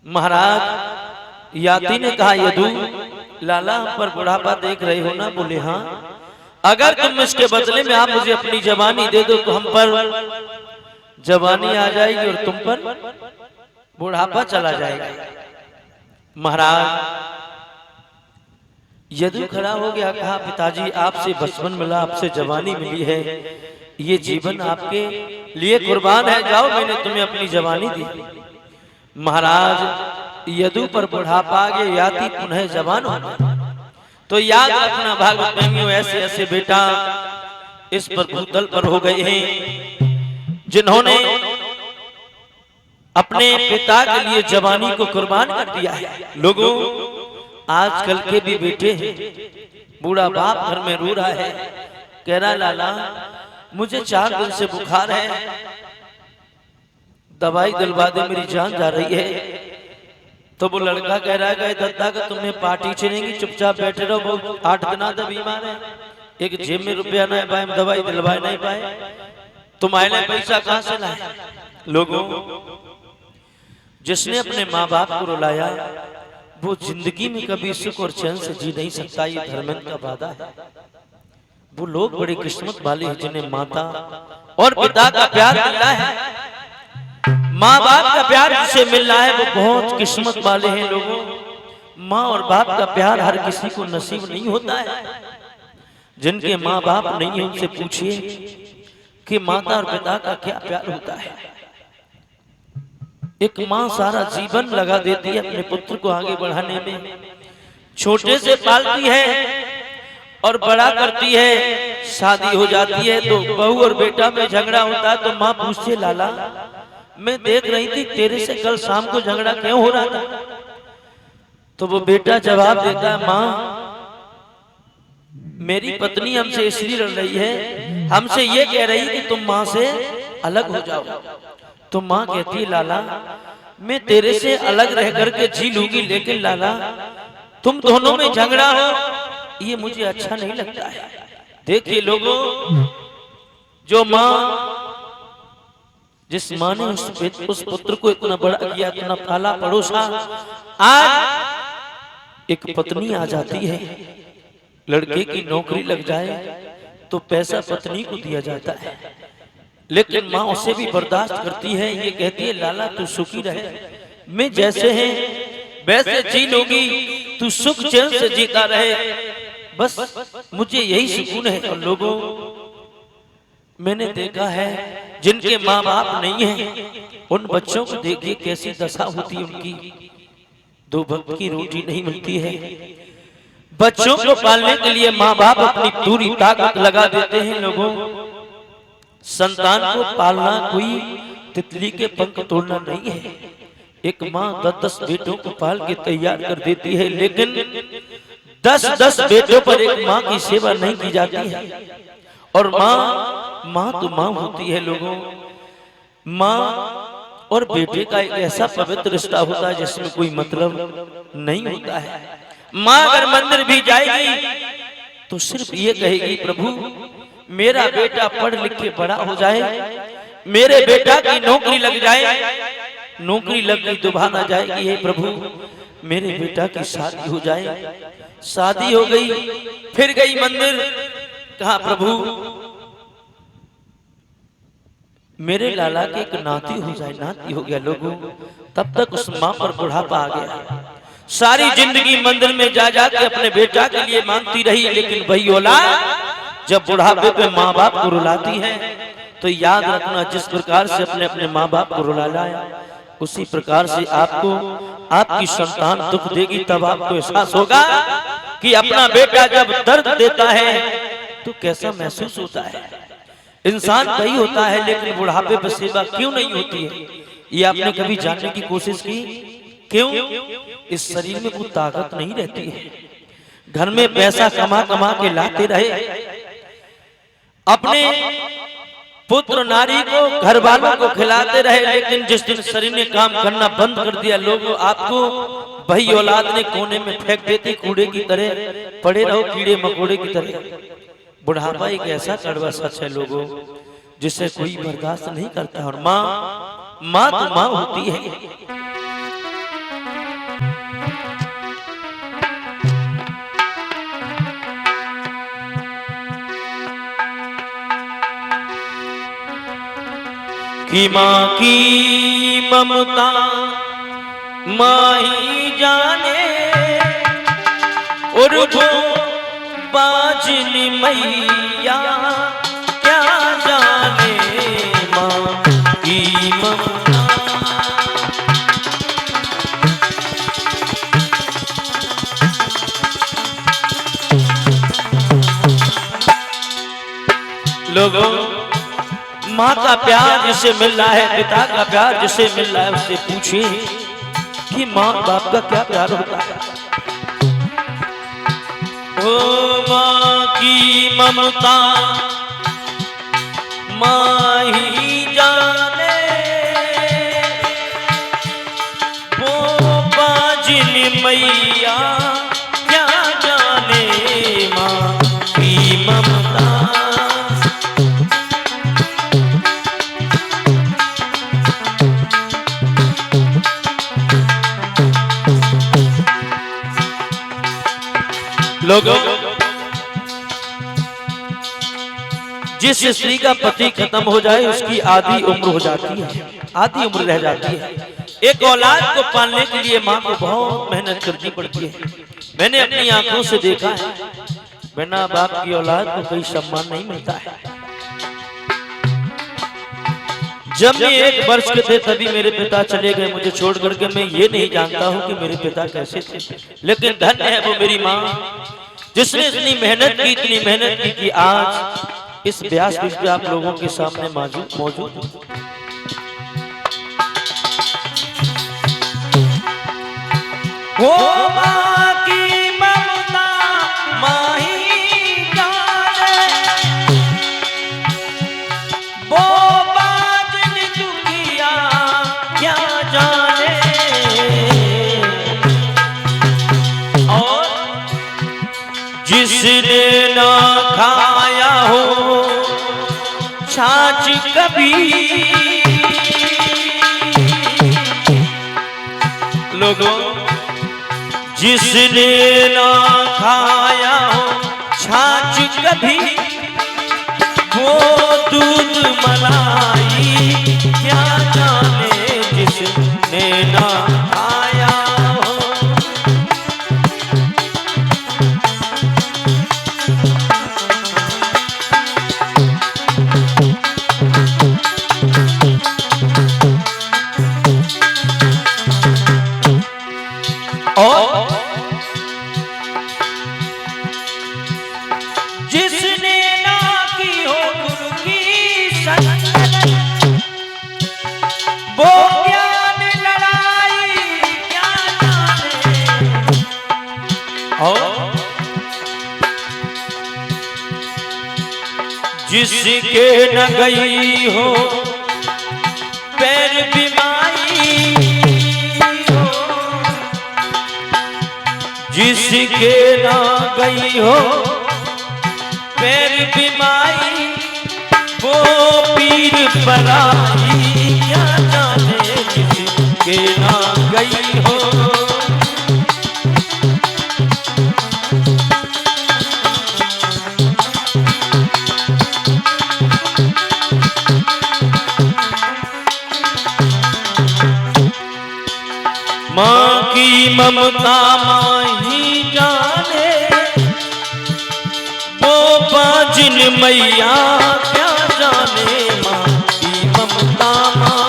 महाराज याति ने कहा, यदु लाला हम पर बुढ़ापा देख रहे हो ना? बोले हाँ। अगर तुम इसके बदले में आप मुझे अपनी जवानी दे दो तो हम पर जवानी आ जाएगी और तुम पर बुढ़ापा चला जाएगा। महाराज यदु खड़ा हो गया, कहा पिताजी आपसे बचपन मिला, आपसे जवानी मिली है, ये जीवन आपके लिए कुर्बान है, जाओ मैंने तुम्हें अपनी जवानी दी। महाराज यदु पर बुढ़ापा आ गया, याति पुनः जवान होना। तो याद रखना भागवत प्रेमियों, ऐसे ऐसे बेटा इस पर भूतल पर हो गए हैं जिन्होंने अपने पिता के लिए जवानी को कुर्बान कर दिया है। लोगों आजकल के भी बेटे हैं, बूढ़ा बाप घर में रो रहा है, कह रहा लाला मुझे 4 दिन से बुखार है, दवाई दिलवा दे मेरी जान जा रही है। तो वो लड़का कह रहा है दत्ता का तुम्हें पार्टी चलेंगी, चुपचाप बैठे रहो, 8 दिन आधा बीमार है, एक जेब में रुपया नहीं पाए, दवाई दिलवा नहीं पाए, तुम्हारे पैसा कहां से लाए? लोगों जिसने अपने माँ बाप को रुलाया वो जिंदगी में कभी सुख और चैन से जी नहीं सकता, ये धर्मेंद्र का वादा है। वो लोग बड़ी किस्मत वाले हैं जिन्हें माता और पिता का प्यार मिला है, माँ बाप का प्यार जिसे मिल रहा है वो बहुत किस्मत वाले हैं। लोगों माँ और बाप का प्यार हर किसी को नसीब नहीं होता है। जिनके माँ बाप नहीं है उनसे पूछिए कि माता और पिता का क्या प्यार होता है। एक माँ सारा जीवन लगा देती है अपने पुत्र को आगे बढ़ाने में, छोटे से पालती है और बड़ा करती है, शादी हो जाती है तो बहू और बेटा में झगड़ा होता है तो माँ पूछती है लाला मैं देख रही थी तेरे से कल शाम को झगड़ा क्यों हो रहा था? तो वो बेटा जवाब देता है माँ मेरी पत्नी हमसे इसलिए लड़ रही है, हमसे ये कह रही है कि तुम माँ से अलग हो जाओ। तो माँ कहती है लाला मैं तेरे से अलग रह करके जी लूंगी, लेकिन लाला तुम दोनों में झगड़ा हो ये मुझे अच्छा नहीं लगता है। देखिए लोगों, जो माँ जिस माँ ने उस पुत्र को इतना बड़ा किया, इतना पाला पड़ोसा, आज एक पत्नी आ जाती है, लड़के की नौकरी लग जाए तो पैसा पत्नी को दिया जाता है, लेकिन माँ उसे भी बर्दाश्त करती है। ये कहती है लाला तू सुखी रहे, मैं जैसे है वैसे जी लूंगी, तू सुख चैन से जीता रहे, बस मुझे यही सुकून है। और लोगों मैंने देखा है जिनके माँ बाप नहीं है उन बच्चों को देखिए कैसी दशा होती है उनकी, 2 वक्त की रोटी नहीं मिलती है। बच्चों को पालने के लिए माँ बाप अपनी पूरी ताकत लगा देते हैं। लोगों संतान को पालना कोई तितली के पंख तोड़ना नहीं है। एक माँ 10-10 बेटों को पाल के तैयार कर देती है, लेकिन 10-10 बेटों पर एक माँ की सेवा नहीं की जाती है। और माँ तो माँ होती है। लोगों माँ और बेटे का एक ऐसा पवित्र रिश्ता होता है जिसमें कोई मतलब नहीं होता है। माँ अगर मंदिर भी जाएगी तो सिर्फ ये कहेगी प्रभु मेरा बेटा पढ़ लिख के बड़ा हो जाए, मेरे बेटा की नौकरी लग जाए, नौकरी लग गई तो भाना जाएगी हे प्रभु मेरे बेटा की शादी हो जाए। शादी हो गई फिर गई मंदिर, कहा प्रभु मेरे लाला के एक नाती हो जाए, नाती हो गया। लोगों तब तक उस माँ पर बुढ़ापा आ गया। सारी जिंदगी मंदिर में जा जाके अपने बेटा के लिए मांगती रही, लेकिन वही औलाद जब बुढ़ापे पे माँ बाप को रुलाती है तो याद रखना जिस प्रकार से अपने अपने माँ बाप को रुलाया उसी प्रकार से आपको आपकी संतान दुख देगी। तब आपको एहसास होगा कि अपना बेटा जब दर्द देता है तो कैसा महसूस होता है। इंसान वही होता है, लेकिन बुढ़ापे पर सेवा क्यों नहीं होती है ये आपने कभी जानने की कोशिश की? क्यों? इस शरीर में कोई ताकत नहीं रहती है। घर में पैसा कमा कमा के लाते रहे, अपने पुत्र नारी को घर वालों को खिलाते रहे, लेकिन जिस दिन शरीर ने काम करना बंद कर दिया लोगों आपको वही औलाद ने कोने में फेंक देती, कूड़े की तरह पड़े रहो, कीड़े मकोड़े की तरह। बुढ़ापा एक ऐसा कड़वा सच है लोगों जिसे कोई बर्दाश्त नहीं करता। और माँ तो माँ होती है। कि माँ की ममता माँ ही जाने और वो बाजनी मैया क्या जाने माँ की ममता। लोगों, माँ का प्यार जिसे मिल रहा है, पिता का प्यार जिसे मिल रहा है, उससे पूछिए कि माँ बाप का क्या प्यार होता है। ओ माँ की ममता माँ ही जाने, वो बाजनी मैया क्या जाने माँ की ममता। लोगों, जिस स्त्री का पति खत्म हो जाए उसकी आधी उम्र हो जाती है, आधी उम्र रह जाती है। एक औलाद को पालने के लिए माँ को बहुत मेहनत करनी पड़ती है। मैंने अपनी आंखों से देखा है, बिना बाप की औलाद को कोई सम्मान नहीं मिलता है। जब मैं 1 वर्ष के थे तभी मेरे पिता चले गए मुझे छोड़ करके। मैं ये नहीं जानता हूँ कि मेरे पिता कैसे थे, लेकिन धन्य है वो मेरी माँ जिसने इतनी मेहनत की कि आज इस व्यास पीठ पे आप लोगों के सामने मौजूद। वो माँ की ममता माँ ही जाने, वो बाजनी दुखिया क्या जाने। और जिसने ना खाया हो छाछ कभी, लोगों जिसने ना खाया हो छाछ कभी, वो दूध मलाई क्या जाने जिसने ना खाया हो। और जिसने ना की हो गुरु की संगत, वो ज्ञान लड़ाई क्या जाने। और जिसके न गई हो पैर बीमारी हो, जिसके ना गई हो पैर बीमारी, वो पीर पराई क्या जाने जिसके ना गई हो। माँ की ममता माँ ही जाने, वो बाजनी मैया क्या जाने माँ की ममता माँ।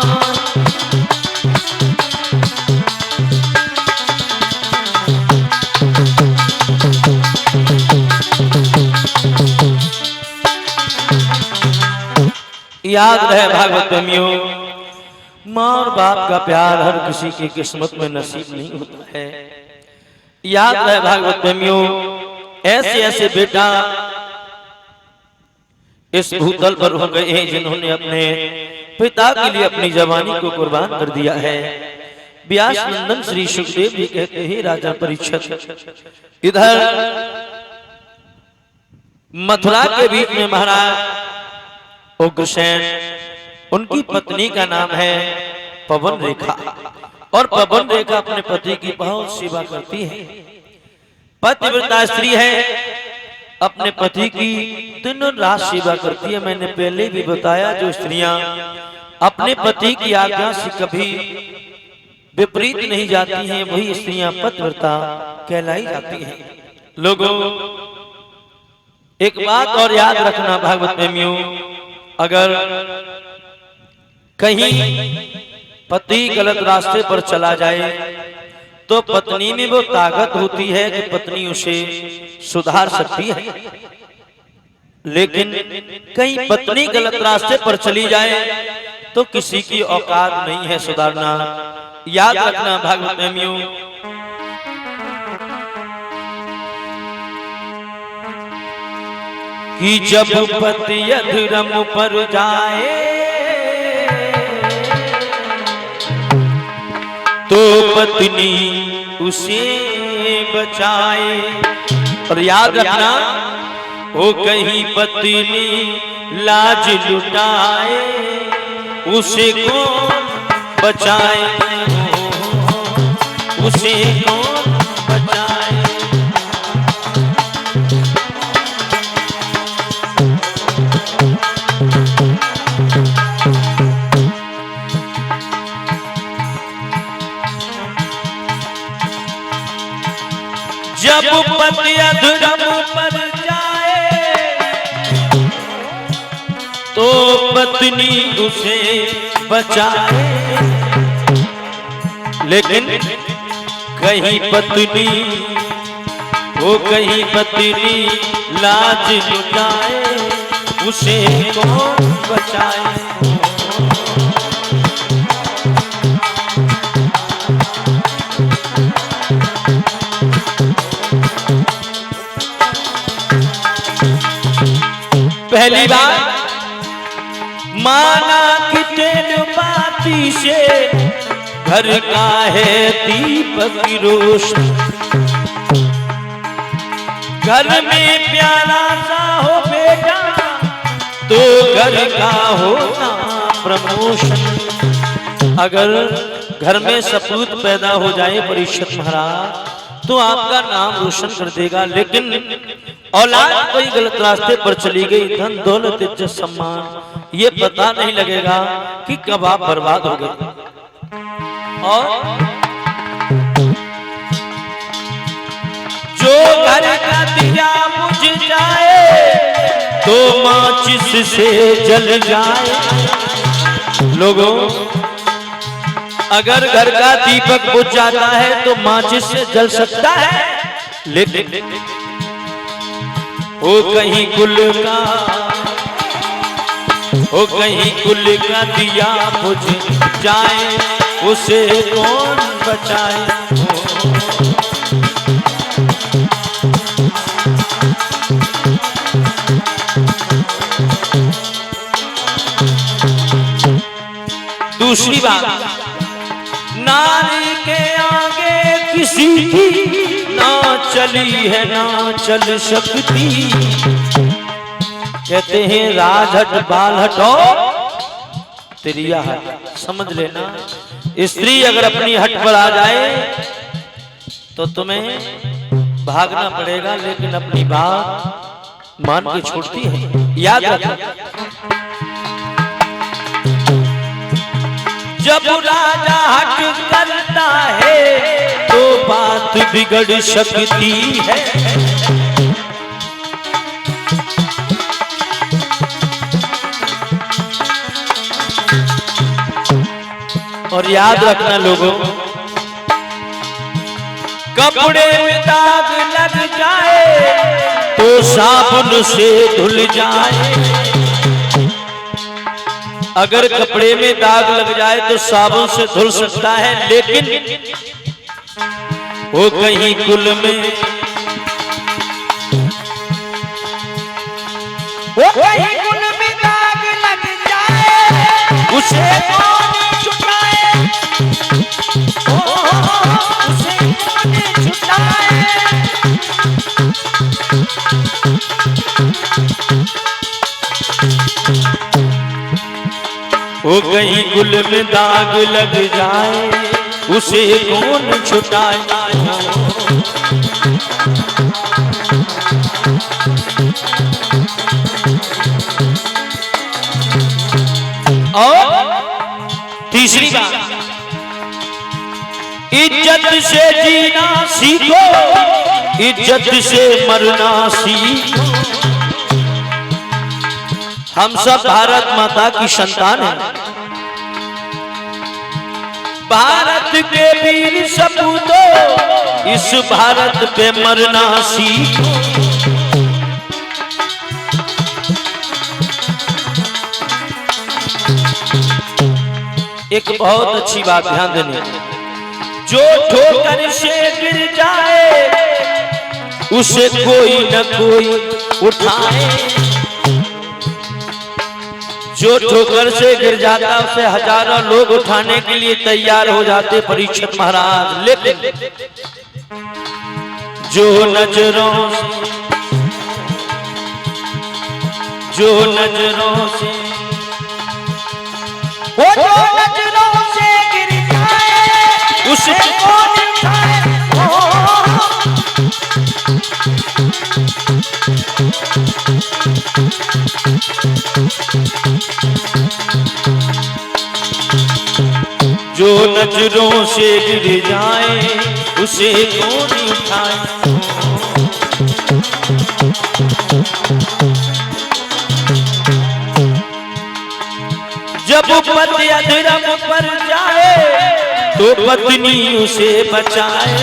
याद रहे भागवत प्रेमियों, माँ और बाप का प्यार हर किसी की किस्मत में नसीब नहीं होता है। याद रहे भागवत प्रेमियों, ऐसे ऐसे बेटा इस भूतल पर हो गए हैं जिन्होंने अपने पिता के लिए अपनी जवानी को कुर्बान कर दिया है। व्यास नंदन श्री सुखदेव जी कहते हैं, राजा परीक्षित इधर मथुरा के बीच में महाराज उग्रसेन, उनकी पत्नी का नाम है पवन रेखा, और पवन रेखा अपने पति की बहुत सेवा करती है। पतिव्रता स्त्री है, अपने पति की दिनों रात सेवा करती है। मैंने पहले भी बताया, जो स्त्रियां अपने पति की आज्ञा से कभी विपरीत नहीं जाती हैं, वही स्त्रियां पतिव्रता कहलाई जाती हैं। लोगों, एक बात और याद रखना भागवत प्रेमियों, अगर कहीं पति गलत रास्ते पर चला जाए तो पत्नी में वो ताकत होती है कि पत्नी उसे सुधार सकती है। लेकिन कहीं पत्नी गलत रास्ते पर चली जाए तो किसी की औकात नहीं है सुधारना। याद रखना भागवत प्रेमियों, कि जब पति अधर्म पर जाए तो पत्नी उसे बचाए। और याद रखना, वो कहीं पत्नी लाज लुटाए उसे कौन बचाए, उसे कौन बचाए। जब पति अधर्म पर जाए तो पत्नी उसे बचाए। लेकिन कहीं पत्नी, वो कहीं पत्नी लाज लुटाए उसे कौन बचाए। पहली बार माना कि तेल बाती से घर का है दीपक की रोशनी। घर में प्यारा सा हो बेटा तो घर का होना प्रमोशन। अगर घर में सपूत पैदा हो जाए परीक्षित महाराज तो आपका नाम रोशन कर देगा। लेकिन औलाद कोई गलत रास्ते पर चली गई, धन दौलत इज्जत सम्मान ये पता नहीं लगेगा कि कब आप बर्बाद हो गए। और जो घर का दिया बुझ जाए तो माचिस से जल जाए। लोगों, अगर घर का दीपक बुझ जाता है तो माचिस से जल सकता है, लेकिन वो कहीं कुल का, वो कहीं कुल का दिया बुझ जाए उसे कौन बचाए। दूसरी बात, नारी के आगे किसी की ना चली है ना चल सकती। कहते हैं राजहट बालहट और त्रिया हट। समझ लेना, स्त्री अगर अपनी हट पर आ जाए तो तुम्हें भागना पड़ेगा, लेकिन अपनी बात मान के छोड़ती है। याद रखना, जब राजा हट करता है तो बात बिगड़ सकती है। और याद रखना लोगों, कपड़े में दाग लग जाए तो साबुन से धुल जाए। अगर कपड़े में दाग लग जाए तो साबुन से धुल सकता है, लेकिन वो कहीं कुल में, वो कहीं कुल में दाग लग जाए उसे कौन छुटाए, उसे कौन छुटाए। वो कहीं कुल में दाग लग जाए उसे कौन छुटाए। और तीसरी बात, इज्जत से जीना सीखो, इज्जत से मरना सीखो। हम सब भारत माता की संतान हैं, भारत के वीर सपूतों, इस भारत पे मरना सीखो। एक बहुत अच्छी बात ध्यान देने, जो ठोकर से गिर जाए उसे कोई न कोई उठाए। जो ठोकर से गिर जाता उसे हजारों लोग उठाने के लिए तैयार हो जाते परीक्षित महाराज। लेकिन जो नजरों से वो जो नजरों से गिर जाए उसे कौन उठाए। जो नजरों से गिर जाए उसे कौन उठाए। जब पति अधर्म पर जाए तो पत्नी उसे बचाए।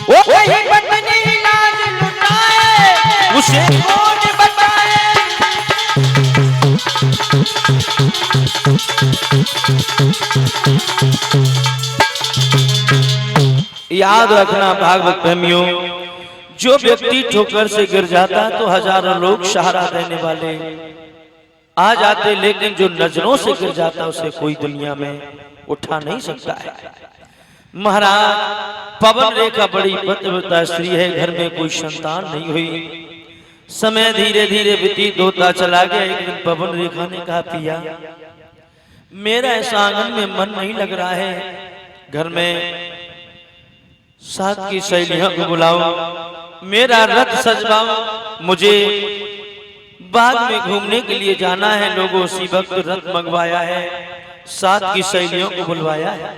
वो कोई पत्नी लाज लुटाए उसे कौन बचाए। याद रखना भागवत प्रेमियों, जो व्यक्ति ठोकर से गिर जाता तो हजारों लोग सहारा देने वाले आ जाते, लेकिन जो नजरों से गिर जाता उसे कोई दुनिया में उठा नहीं सकता है। महाराज पवन रेखा बड़ी पतिव्रता स्त्री है, घर में कोई संतान नहीं हुई। समय धीरे धीरे व्यतीत होता चला गया। एक दिन पवन रेखा ने कहा, पिया मेरा इस आंगन में मन नहीं लग रहा है, घर में साथ की सहेलियों को बुलाओ, मेरा रथ सजवाओ, मुझे बाग में घूमने के लिए जाना है। लोगों उसी वक्त रथ मंगवाया है, साथ की सहेलियों को बुलवाया है।